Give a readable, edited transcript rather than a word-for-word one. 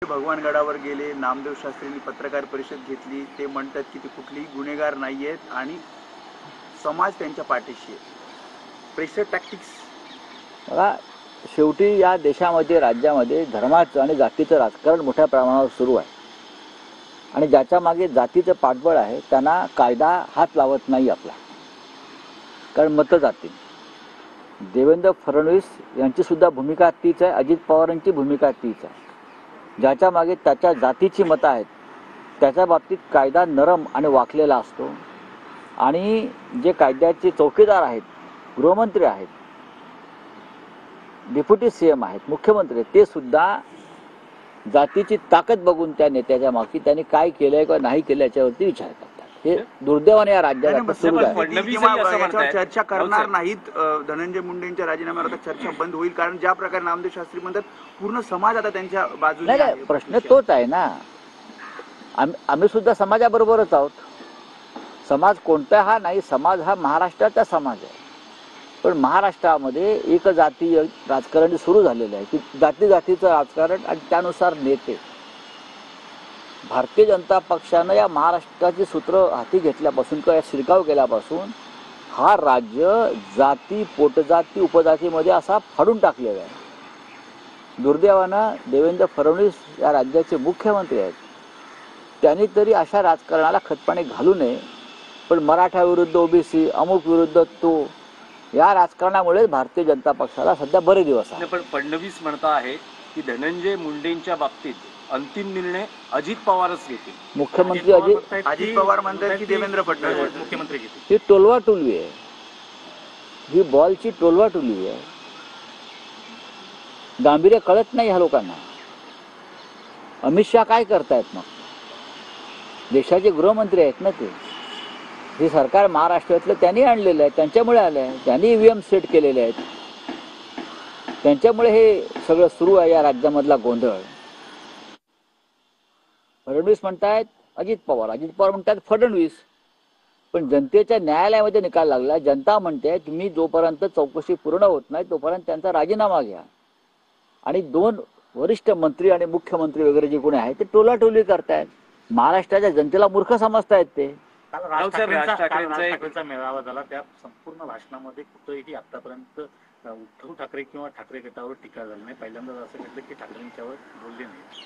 भगवानगडावर गेले, नामदेव शास्त्रींनी पत्रकार परिषद घेतली, ते म्हणतात की ते कुठलीही गुन्हेगार नाही आहेत आणि समाज त्यांच्या पाठीशी आहे. Pressure tactics. बघा, शेवटी या देशामध्ये राज्यामध्ये धर्माचं आणि जातीचं राजकारण मोठ्या प्रमाणावर सुरू आहे आणि ज्याच्या मागे जातीचं पाठबळ आहे त्यांना कायदा हात लावत नाही आपला, कारण मतं जातील. देवेंद्र फडणवीस यांची सुद्धा भूमिका तीच आहे, अजित पवारांची भूमिका तीच आहे. ज्याच्या मागे त्याच्या जातीची मतं आहेत त्याच्या बाबतीत कायदा नरम आणि वाकलेला असतो आणि जे कायद्याचे चौकीदार आहेत, गृहमंत्री आहेत, डेप्युटी सीएम आहेत, मुख्यमंत्री आहेत, ते सुद्धा जातीची ताकद बघून त्या नेत्याच्या मागे त्यांनी काय केलंय किंवा नाही केलं याच्यावरती विचार करतात. हे दुर्दैवाने या राज्यात सुरू आहे. चर्चा करणार नाहीत. धनंजय मुंडेंच्या राजीनाम्यावर आता चर्चा बंद होईल, कारण ज्या प्रकारे नामदेव शास्त्री म्हणतात पूर्ण समाज आता त्यांच्या बाजूने नाही, प्रश्न तोच आहे ना. आम्ही सुद्धा समाजाबरोबरच आहोत. समाज कोणता हा नाही, समाज हा महाराष्ट्राचा समाज आहे. पण महाराष्ट्रामध्ये एक जातीय राजकारण सुरू झालेलं आहे की जातीचं राजकारण आणि त्यानुसार नेते. भारतीय जनता पक्षानं या महाराष्ट्राची सूत्र हाती घेतल्यापासून किंवा शिरकाव केल्यापासून हा राज्य जाती, पोटजाती, उपजातीमध्ये असा फाडून टाकलेला आहे. दुर्दैवानं देवेंद्र फडणवीस या राज्याचे मुख्यमंत्री आहेत. त्यांनी तरी अशा राजकारणाला खतपाणी घालू नये. पण मराठा विरुद्ध ओबीसी, अमुक विरुद्ध तो, या राजकारणामुळे भारतीय जनता पक्षाला सध्या बरे दिवस आहेत. पण फडणवीस म्हणता आहे की धनंजय मुंडेंच्या बाबतीत अंतिम निर्णय अजित पवारच घेतील. मुख्यमंत्री अजित पवार म्हणतात की देवेंद्र फडणवीस मुख्यमंत्री घेतील. ही टोलवाटोलवी आहे, ही बॉलची टोलवाटोलवी आहे. गांभीर्य कळत नाही ह्या लोकांना. अमित शहा काय करतायत मग? देशाचे गृहमंत्री आहेत ना ते. हे सरकार महाराष्ट्रातलं त्यांनी आणलेलं आहे, त्यांच्यामुळे आलं आहे. त्यांनी ईव्हीएम सेट केलेले आहेत, त्यांच्यामुळे हे सगळं सुरू आहे या राज्यामधला गोंधळ. फडणवीस म्हणतायत अजित पवार, अजित पवार म्हणतात फडणवीस. पण जनतेच्या न्यायालयामध्ये निकाल लागला. जनता म्हणते तुम्ही जोपर्यंत चौकशी पूर्ण होत नाही तोपर्यंत त्यांचा राजीनामा घ्या. आणि दोन वरिष्ठ मंत्री आणि मुख्यमंत्री वगैरे जे कोणी आहेत ते टोलाटोली करतायत. महाराष्ट्राच्या जनतेला मूर्ख समजतायत ते. राज ठाकरेंचा मेळावा झाला, त्या संपूर्ण भाषणामध्ये कुठेही आतापर्यंत उद्धव ठाकरे किंवा ठाकरे गटावर टीका झाली नाही. पहिल्यांदाच असं घडलं की ठाकरेंच्यावर बोलले नाही.